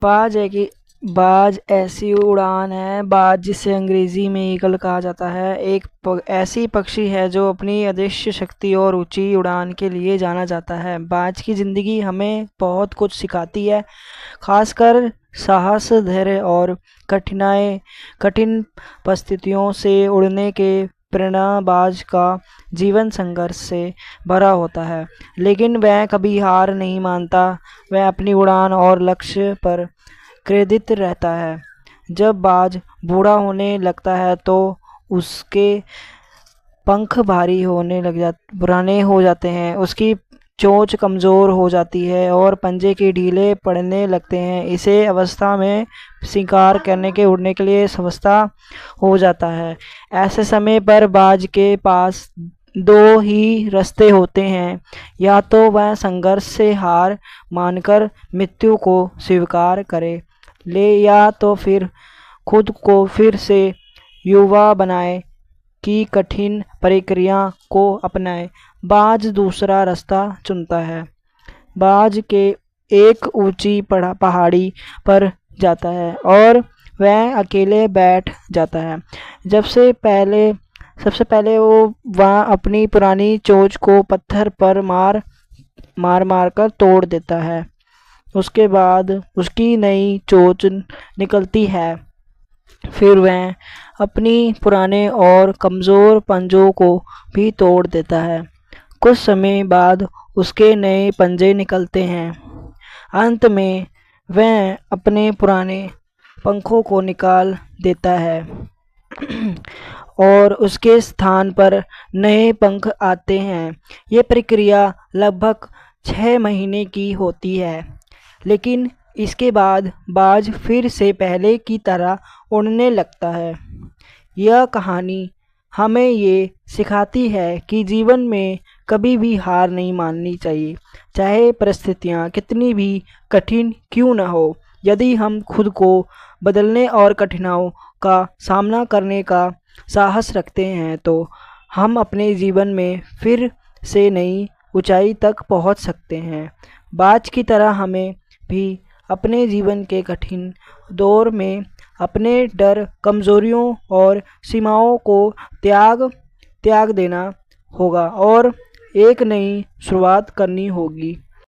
बाज ऐसी उड़ान है। बाज जिसे अंग्रेजी में ईगल कहा जाता है, एक ऐसी पक्षी है जो अपनी अदृश्य शक्ति और ऊंची उड़ान के लिए जाना जाता है। बाज की ज़िंदगी हमें बहुत कुछ सिखाती है, खासकर साहस, धैर्य और कठिन परिस्थितियों से उड़ने के प्रेरणा। बाज का जीवन संघर्ष से भरा होता है, लेकिन वह कभी हार नहीं मानता। वह अपनी उड़ान और लक्ष्य पर क्रेडित रहता है। जब बाज बूढ़ा होने लगता है तो उसके पंख पुराने हो जाते हैं, उसकी चोंच कमज़ोर हो जाती है और पंजे के ढीले पड़ने लगते हैं। इसे अवस्था में शिकार करने के उड़ने के लिए सस्ता हो जाता है। ऐसे समय पर बाज के पास दो ही रास्ते होते हैं, या तो वह संघर्ष से हार मानकर मृत्यु को स्वीकार करे ले, या तो फिर खुद को फिर से युवा बनाए की कठिन प्रक्रिया को अपनाए। बाज दूसरा रास्ता चुनता है। बाज के एक ऊंची पहाड़ी पर जाता है और वह अकेले बैठ जाता है। सबसे पहले वह अपनी पुरानी चोंच को पत्थर पर मार कर तोड़ देता है। उसके बाद उसकी नई चोंच निकलती है। फिर वह अपनी पुराने और कमज़ोर पंजों को भी तोड़ देता है। कुछ समय बाद उसके नए पंजे निकलते हैं। अंत में वह अपने पुराने पंखों को निकाल देता है और उसके स्थान पर नए पंख आते हैं। ये प्रक्रिया लगभग 6 महीने की होती है, लेकिन इसके बाद बाज फिर से पहले की तरह उड़ने लगता है। यह कहानी हमें ये सिखाती है कि जीवन में कभी भी हार नहीं माननी चाहिए, चाहे परिस्थितियाँ कितनी भी कठिन क्यों न हो। यदि हम खुद को बदलने और कठिनाइयों का सामना करने का साहस रखते हैं तो हम अपने जीवन में फिर से नई ऊंचाई तक पहुंच सकते हैं। बाज की तरह हमें भी अपने जीवन के कठिन दौर में अपने डर, कमज़ोरियों और सीमाओं को त्याग देना होगा और एक नई शुरुआत करनी होगी।